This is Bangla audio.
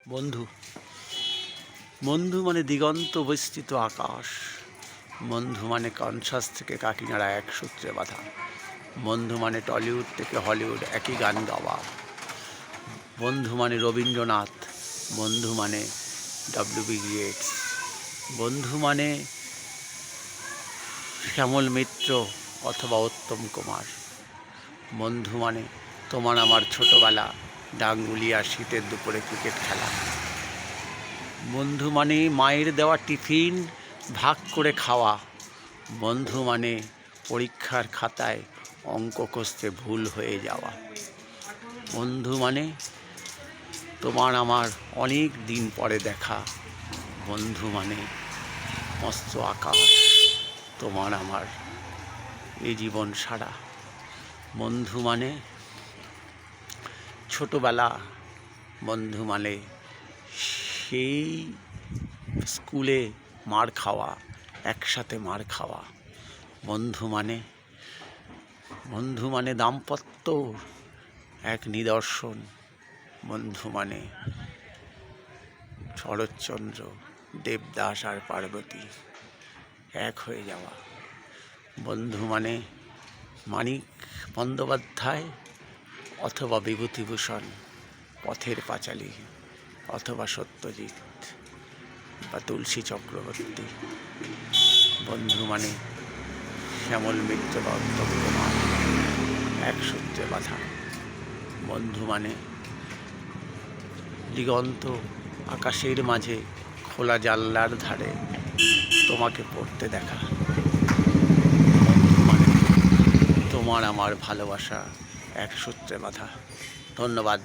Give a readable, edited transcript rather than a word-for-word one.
বন্ধু বন্ধু মানে দিগন্ত বিস্তৃত আকাশ। বন্ধু মানে কানসাস থেকে কাকিনাড়া এক সূত্রে বাঁধা। বন্ধু মানে টলিউড থেকে হলিউড একই গান গাওয়া। বন্ধু মানে রবীন্দ্রনাথ। বন্ধু মানে ডব্লিউ.বি. গেটস। বন্ধু মানে শ্যামল মিত্র অথবা উত্তম কুমার। বন্ধু মানে তোমার আমার ছোটবেলা, ডাঙ্গুলিয়া শীতের দুপুরে ক্রিকেট খেলা। বন্ধু মানে মায়ের দেওয়া টিফিন ভাগ করে খাওয়া। বন্ধু মানে পরীক্ষার খাতায় অঙ্ক কষতে ভুল হয়ে যাওয়া। বন্ধু মানে তোমার আমার অনেক দিন পরে দেখা। বন্ধু মানে মস্ত আকাশ, তোমার আমার এই জীবন সারা। বন্ধু মানে ছোটবেলা। বন্ধু মানে সেই স্কুলে মার খাওয়া, একসাথে মার খাওয়া। বন্ধু মানে দাম্পত্যর এক নিদর্শন। বন্ধু মানে শরৎচন্দ্র, দেবদাস আর পার্বতী এক হয়ে যাওয়া। বন্ধু মানে মানিক বন্দ্যোপাধ্যায় অথবা বিভূতিভূষণ, পথের পাঁচালী অথবা সত্যজিৎ বা তুলসী চক্রবর্তী। বন্ধু মানে শ্যামল মিত্র বা উত্তম কুমার, এক সূত্রে বাঁধা। বন্ধু মানে দিগন্ত আকাশের মাঝে খোলা জানলার ধারে তোমাকে পড়তে দেখা। বন্ধু মানে তোমার আমার ভালোবাসা এক সূত্রে বাঁধা। ধন্যবাদ।